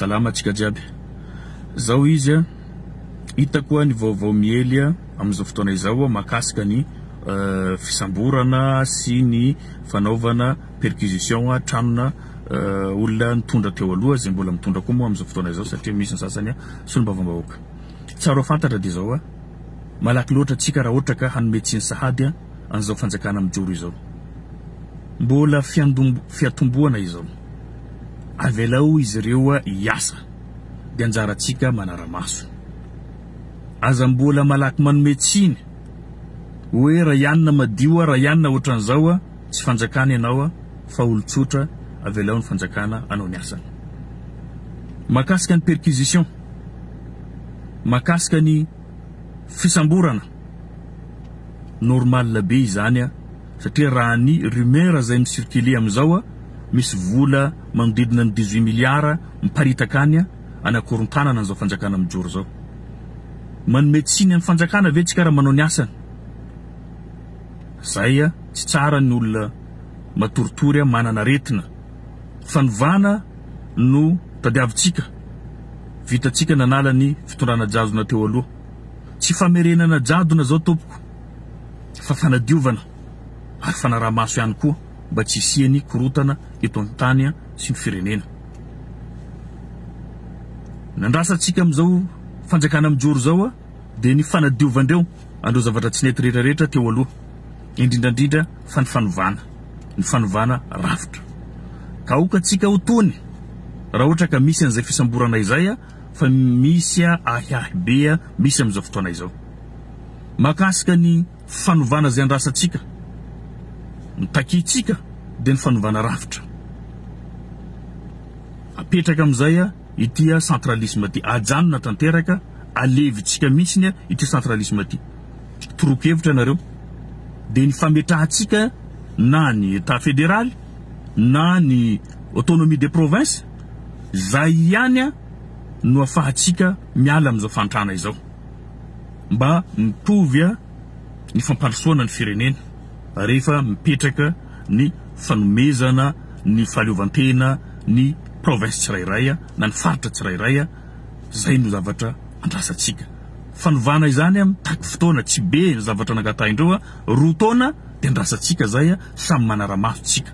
salama tsika jiaby. Zao izy hita koa ny vaovao miely amin'izao fotoana izao mahakasika ny fisamborana sy ny fanaovana perquisition tranona olona nitondra teo aloha zay mbola mitondra koa moa amin'izao fotoana izao satria misy ny sasany solombavam-bahoaka. Tsara fantatra dia zao malaky loatra tsika raha ohatra ka hanome tsiny sahady an'izao fanjakana mijoro izao. Mbola fiatomboana izao. Avelao izy ireo iasa dia anjaratsika manara-maso. Aza mbola malaky manome tsiny hoe raha ianona madio raha ianona ohatran'izao tsy fanjakana ianao fa olon-tsotra avelao ny fanjakana anao ny asany. Mahakasika ny perquisition, mahakasika ny fisamborana normal be izany satria raha ny rumeur zay misirkile amin'izao misy vola manodidina ny 18 milliards miparitaka any anakorontanana an'izao fanjakana mijoro zao. Manome tsiny amin'ny fanjakana ve tsika raha manao ny asany? Zay tsy tsara ny olona matoritory manana aretina. Fanovana no tadiavintsika. Vitatsika nanala ny fitondrana jadona teo aloha. Tsy famerenana jadona zao tompoko, fa fanadiovana ary fanaraha-maso ihany koa mba tsy hisiany korotana eto an-tany sy ny firenena. Nandrasatsika amin'izao fanjakana mijoro zao dia ny fanadiovandreo andreo zavatra tsy nety rehetrarehetra teo aloha, indrindrandrindra fa ny fanovana rafitra. Ka okatsika ho tony raha ohatra ka misy an'izay fisamborana izay fa misy ahiahibe misy amin'izao fotoana izao. Mahakasika ny fanovana zay andrasatsika, ny takitsika dia ny fanovana rafitra. Apetraka amin'izay ity centralisme ty, ajanona tanteraka alevitsika mihitsiny ity centralisme ty. Torohevitra nareo dia ny fametrahantsika na ny état fédéral na ny autonomie des provinces zay ihany no afahantsika miala amin'izao fantrana izao mba mitovy ny fampandrosoana ny firenena rehefa mipetraka ny fanomezana ny fahaleovantena ny province tsirairay na ny faritra tsirairay. Zay no zavatra andrasatsika. Fanovana izany mitaky fotoana tsy be ny zavatra nangataindreo roa taona dia andrasatsika zay samy manara-masotsika.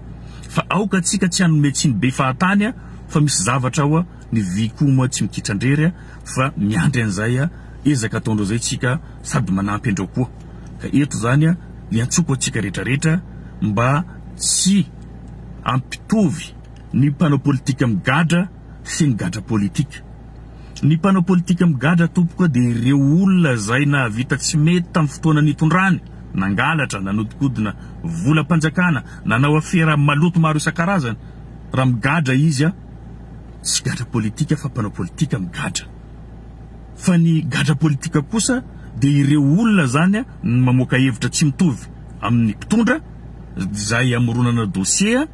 Fa aoka tsika tsy hanome tsiny be fahatany fa misy zavatra ny vikomo tsy mikitrandrery fa miandry an'izay ezaka ataondreo zay tsika sady manampy andreo koa. Ka eto zany ny antsoko atsika rehetrarehetra mba tsy ampitovy ny mpanao politika migadra sy ny gadra politika. Ny mpanao politika migadra tompoko dia ireo olona zay na vita tsy mety tamin'ny fotoana nitondrany, nangalatra, nanodikodina volam-panjakana, nanao afera maloto maro isan-karazany. Raha migadra izy tsy gadra politika fa mpanao politika migadra. Fa ny gadra politika kosa dia ireo olona zany mamoaka hevitra tsy mitovy amin'ny mpitondra zay amoronana dossier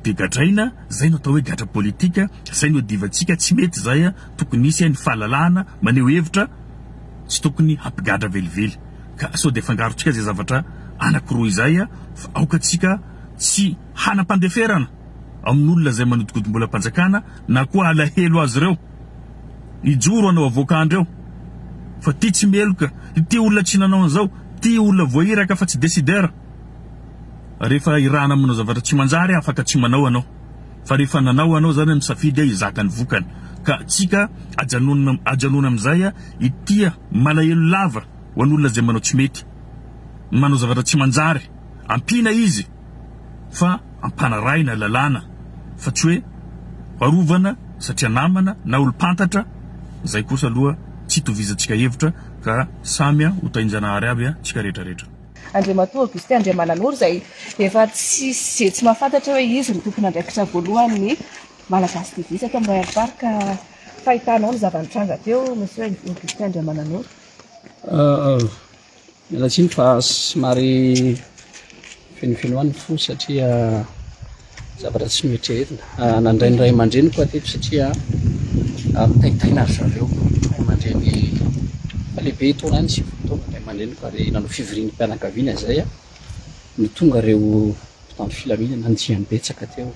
dia gadraina, zay no atao hoe gadra politika, zay no divantsika tsy mety zay tokony isy ny fahalalahana maneho hevitra tsy tokony hampigadra velively. Ka sao dia fangarotsika zay zavatra anakiroa izay fa aokatsika tsy hanam-pandeferana amin'olona zay manodikodim-bolam-panjakana na koa alahelo azy ireo ijoro anao avokandreo fa ty tsy meloka, ty olona tsy nanao an'izao, ty olona voahiraka fa tsy décideur. Rehefa irana aminao zavatra tsy manjary afaka tsy manao anao, fa rehefa nanao anao zany misafidy izaka ny vokany. Ka tsika ajanona amin'izay ity malahelo lava ho an'olona zay manao tsy mety, manao zavatra tsy manjary, ampina izy fa ampanarahina lalàna fa tsy hoe arovana satria namana na olo-pantatra. Zay kosa aloha tsy tovizantsika hevitra ka samy ho tainjanahary aby tsika rehetrarehetra. Andriamatoa Augustin Andriamananoro zay efa tsy mahafantatra hoe izy ny tompony andraikitra voalohany Malagasy TV tato amin'ny Royal Park. Fahitanao ny zava-nitranga teo monsieur Augustin Andriamananoro? Mialatsiny fa somary fenofenoany fo satria zavatra tsy mieritrretina. Nandray ny ray aman-dreny koa teto satria mitaitaina azy zareo ray aman-dreny fa lehibe taona any sy fotoana ray aman-dreny fa re nanao fivorian'ny mpianakaviana zay no tonga reo mpitandro filaminana nandiany betsaka teo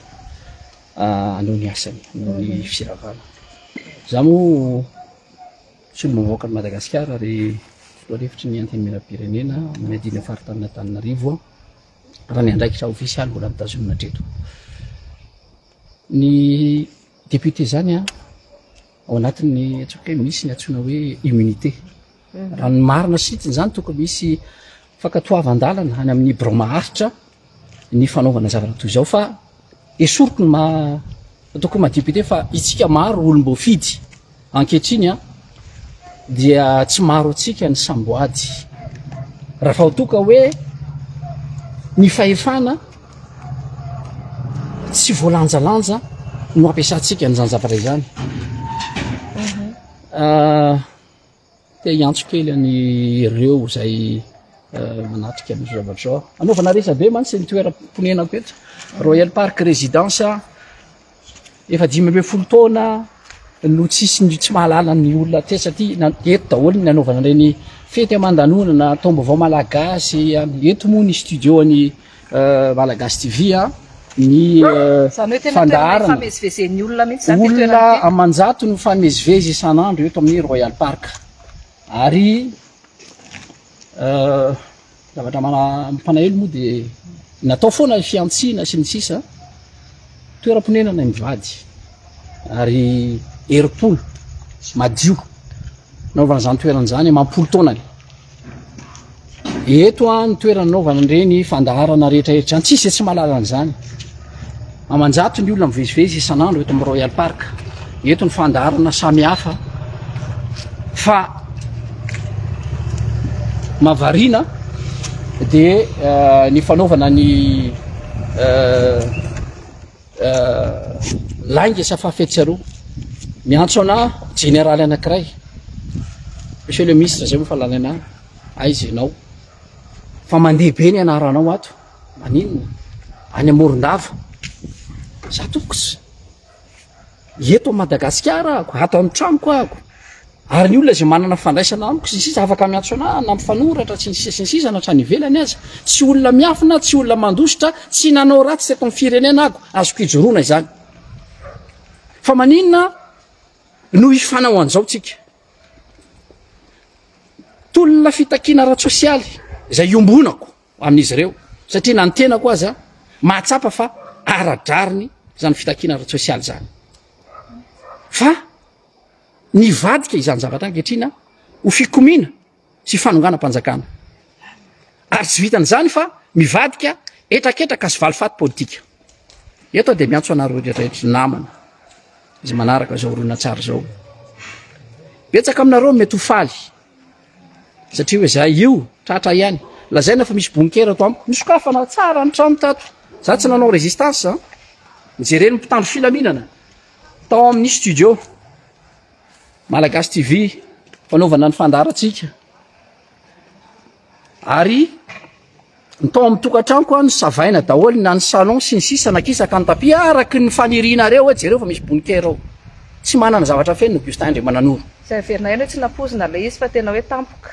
hanao ny asany, hanao ny firavana. za moa sy ny mavoaka ny Madagasikara ary filoharevitry ny antenimieram-pirenena manadina faritany Antananarivo raha ny andraikitra ofisialy mbola mitazomina treto. Ny député zany ao anatin'ny atsoka hoe misy ny antsoina hoe immunité. Raha ny marina sitiny zany tokony misy fankatoavan-dalana any amin'ny bromaharitra ny fanaovana zavatra toy izao fa esoriko ny tokony ma-député fa itsika maro olom-boafidy ankehitriny dia tsy maro atsika ny samboady. Raha fahotoka hoe ny fahefana tsy voalanjalanja no ampiasantsika ny zavatra izany. Te hiantso kely any ireo zay manatrika amin'ny zavatra zao. Anaovana resabe mantsy ny toeram-ponena petra Royal Park Résidence efa 5 taona no tsisy tsy mahalala ny olona tesa ty eto daholo ny anaovana ireny fety aman-danonana taom-baovao malagasy eto moa ny studio ny Malagasy TV ny fandaharana olona amanjato no famezivezy isan'andro eto amin'ny Royal Park ary zavatra mampanahelo moa dia natao foana fiantsiana sy ny sisa toeram-ponenana mivady ary eripolo madio naovana zany toeran'izany mampolo taonany eto ny toerana naovana ireny fandaharana rehetrarehetra any tsisy tsy mahalala an'izany amanjato ny olona mivezivezy isan'andro eto amin'ny Royal Park eto ny fandaharana samihafa fa mavarina dia ny fanaovana ny lainga safafiatsaro miantso ana généraly anankiray monsieur le ministre zay moa fa lalana aizy ianao fa mandeha be ny anaranao ato maninona any Morondava za tokotsy eto Madagasikara ako ato amin'ny tranoko ako ary ny olona zay manana fandraisana amiko sy sisa afaka miantso ana na mifanoratra sy ny sisa na trany ivelany aza tsy olona miafina tsy olona mandositra tsy nanao ratsy teto amin'ny firenena ako azoko ijoroana izany fa maninona no ifanao an'izao tsika tolona fitakiana ara-tsosialy zay iombonako amin'izy ireo satria na ny tenako aza mahatsapa fa aradrariny zany fitakiana ara-tsosialy zany fa nivadika izany zavatra ankehitrina ho fikomina sy fanonganam-panjakana ary tsy vitan'izany fa mivadika etraketraka sy valifaty politika eto dia miantso anareo rehetrarehetra namana izy manaraka zao rona tsara zao betsaka aminareo mety ho faly satria hoe za io tratra ihany lazaina fa misy bonikera ato amiko nisokafana tsara ny trano tato za tsy nanao résistance mijereny mpitandro filaminana tao amin'ny studio Malagasy TV fanaovana ny fandaharatsika ary nytao amin'ny tokantranoko ny savaina daholo na ny salon sy ny sisa nakisaka ny tapi araky ny fanirianareo jereo fa misy bonikera ao tsy manana zavatra feno no Augustin Andry Mananoro zay verina eny hoe tsy napozina le izy fa tena hoe tampoka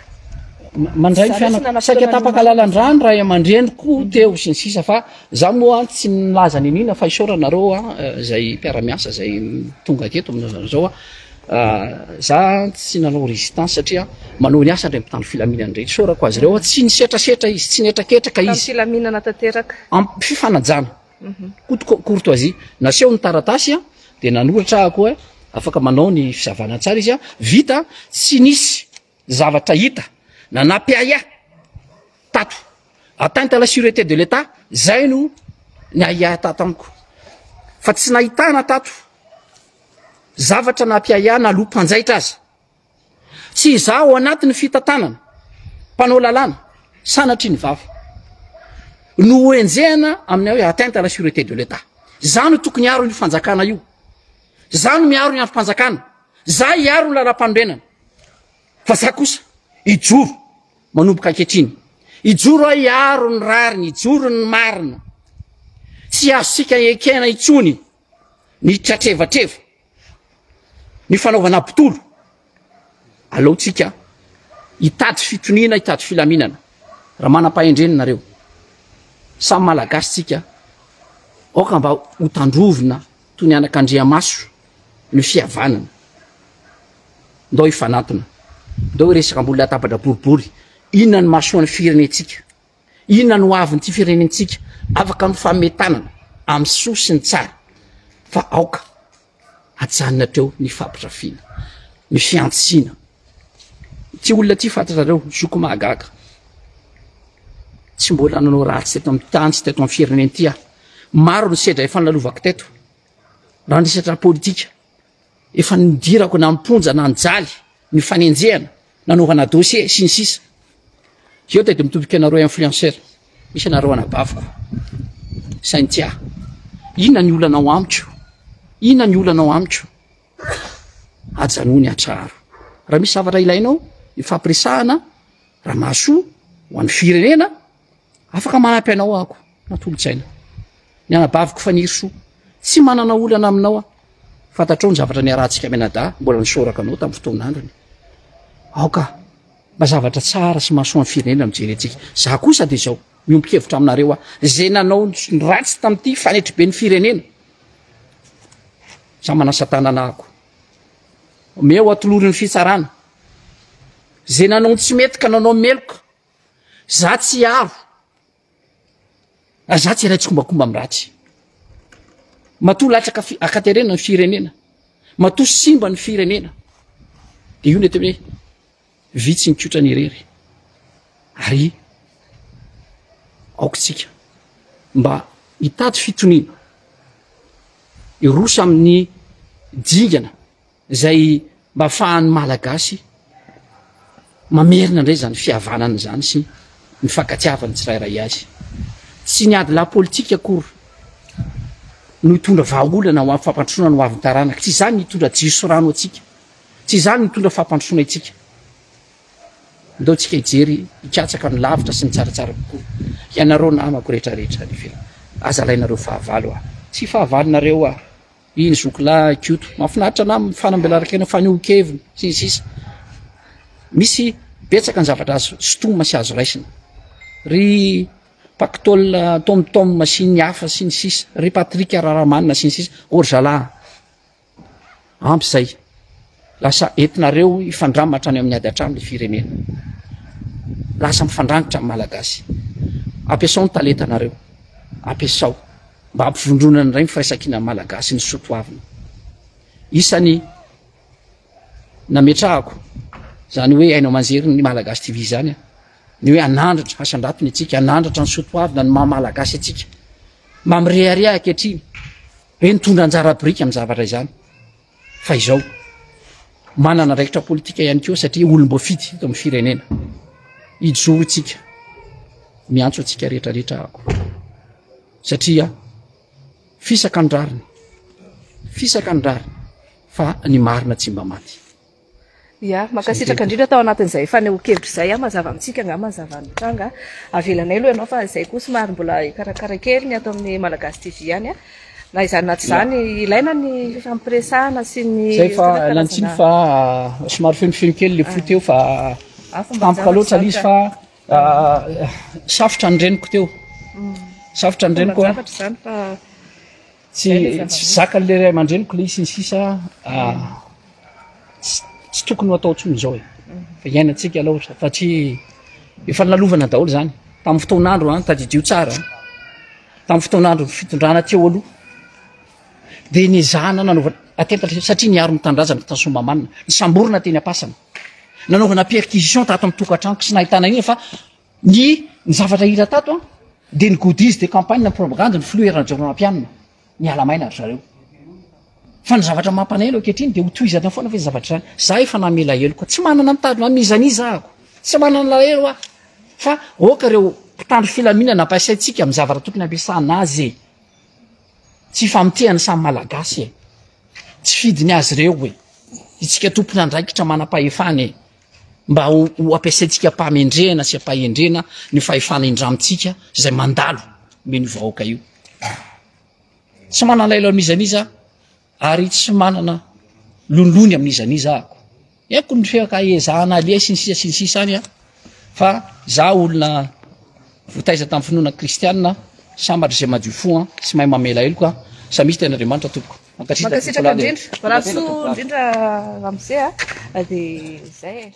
mandray fianaka saika tapaka lalan-drano raha aman-dreniko teo sy ny sisa fa za moa tsy nilaza ny nina fa isoranareo zay mpiara-miasa zay tonga aketo amin'izao za tsy nanao résistance satria manao ny asa ndray mpitandro filaminana ndray sorako azy ireo tsy nisetrasetra izy tsy nietraketraka izy filaminana tanteraka ampy fifanajana courtoisie naseho ny taratasy dia nanoratra ako afaka manao ny fizavana tsara izy vita tsy nisy zavatra hita na nampiaya tato atteinte à la sûreté de l'État zay no ny aia tato amiko fa tsy nahitana tato zavatra nampiaya na lompanjaitra azy tsy za ao anatin'ny fitantanana mpanao lalàna sanatry ny vava no enjehana amin'ny hoe atteinte à la sûreté de l'État za no tokony aro ny fanjakana io za no miaro ny androm-panjakana za hiaro ny lalam-pandrenana fa za kosa ijoro manomboka ankehitriny ijoro aho hiaro ny rariny ijoro ny marina tsy azosika ekena itsony ny tratrevatrevo ny fanaovana mpitolo aleotsika hitady fitoniana hitady filaminana raha manam-pahendreninareo samy malagasy tsika aoka mba ho tandrovina toy ny anak'Andriamaso ny fihavanana ndao ifanatona ndao resaka mbola latabatra boribory inona ny mahasoa ny firenentsika inona no aviny ty firenentsika afaka mifametanana amin'ny soa sy ny tsara fa aoka ajanona teo ny fampitrafiana ny fiantsiana ty olona ty fantatrareo zoko mahagaga tsy mbola nanao ratsy teto amin'ny tany sy teto amin'ny fireneny ty aho maro ny sedra efa nalovako teto raha nisatra politika efa nidirako na mponja na njaly ny fanenjehana nanaovana dossier sy ny sisa eo de mitobika anareo influenceur misy anareo anabaviko sainy tia inona ny olanao amiko inona ny olanao amiko ajanony atraro raha misy zavatra ilainao ifampiresahana raha mahasoa ho an'ny firenena afaka manampy anao ako natolo-tsaina ny anabaviko faniry soa tsy manana olana aminao fantatrao ny zavatra ny arahantsika menada mbola nisoraka anao tamin'ny fotoanandrony aoka mba zavatra tsara sy mahasoa ny firenena mijerentsika za kosa de zao miompikevitra aminareo zay nanao ny ratsy tamin'ity fanetry be ny firenena za manasa tananako meo atolory ny fitsarana zay nanao tsy mety ka nanao meloka za tsy avo za tsy raitsy kombakomba amiratsy matoa latsaka akaterena ny firenena matoa simba ny firenena de io nety hoe vitsy nikotra ny irery ary aokotsika mba hitady fitonina irosa amin'ny dingana zay mba afahan'ny malagasy mamerina ndray zany fihavanana zany sy ny fankatiavany tsirairay azy tsy niady la politika akory no hitondra vahaolana ho amin'ny fampandrosoana no avy taranaka tsy zany hitondra jisorano atsika tsy zany hitondra fampandrosoana itsika ndao tsika ijery ikatsaka ny lavitra sy ny tsaratsara kokoa ianareo namako rehetrarehetra ny azalainareo fahavalo tsy fahavalonareo iny zokola kioto mahafinaritra na mifanambelaraka fanehokeviny sy ny sisa misy betsaka ny zavatra azo stoma sy azo raisina ry pactole tomtom sy ny hafa sy ny sisa ry patrika raramanina sy ny sisa orzala ampy zay lasa entinareo ifandramatra any amin'ny ady atrano le firenena lasa mifandrangitra amin'ny malagasy ampiasao ny talentanareo ampiasao mba ampivondronana ray mifiraisakina malagasy ny sotoavina isany nametrahako zany hoe ainao manjery ny malagasy TV zany ny hoe anandratra asan-dratony atsika anandratra ny sotoavina ny mahamalagasy atsika mba mirehareha ankehitriny hoe nitondra anjara brika amin'ny zavatra izany fa izao manana raikitra politika ihany koa satria olom-boafidy eto amin'ny firenena ijoro itsika miantso atsika rehetrarehetra ako satria fisaka ny rariny fa ny marina tsy mba maty ya makasitraka indrindra tao anatin'izay fanehokevitra zay mazava amitsika nga mazava ny tranga avelanay aloha ianao fa zay koa somary mbola ikarakara kely ny ato amin'ny Malagasy TV any na izany naty zany ilaina ny fampiresahana sy ny zay fa lantsiny fa somary fenofeno kely le fo teo fa ampika loatra izy fa safotra ny reniko teo safotra ny reniko zany fa tsy zaka le ray aman-dreniko le isy ny sisa tsy tokony ho atao tsony zao fa iainantsika aloha fa tsy efa nalovana daholo zany tamin'ny fotoanandro tadidio tsara tamin'ny fotoanandro ny fitondrana teo aloha de nizahana nanaova atentatra satria niaro mitandrazana tasomamanina ny samborona teny apasana nanaovana perquisition tato amin'ny tokantrano sy nahitana iny fa ny zavatra hita tato de ny godise de campagne na propagande ny fluerana journal-pianina ny alamaina zareo fa ny zavatra mampanelo ankehitriny de ho toizana foana fa zavatra zany za efa namela elo koa tsy manana mitady mamizaniza ako tsy manana lahelo fa oka reo mpitandro filaminana ampiasaitsika amin'ny zavatra tokony ampiasana azy tsy famitehany samy malagasy tsy fidiny azy reo hoe itsika tompony andraikitra manam-pahefany mba ho ampiasaitsika mpamendrena sy ampahendrena ny fahefana indramitsika zay mandalo meny vahoaka io tsy manana lahelo amizaniza ary tsy manana lolony amin'izaniza ako eko ny feaka ezahana alia sy ny sisa any fa za olona votaiza tamin'ny finoana kristianina sambatra zay madio fo sy mahay mamela elo ka sa misy ten'Andriamanitra tompoko makasitraka indrindra rahaso indrindra ramose dia zay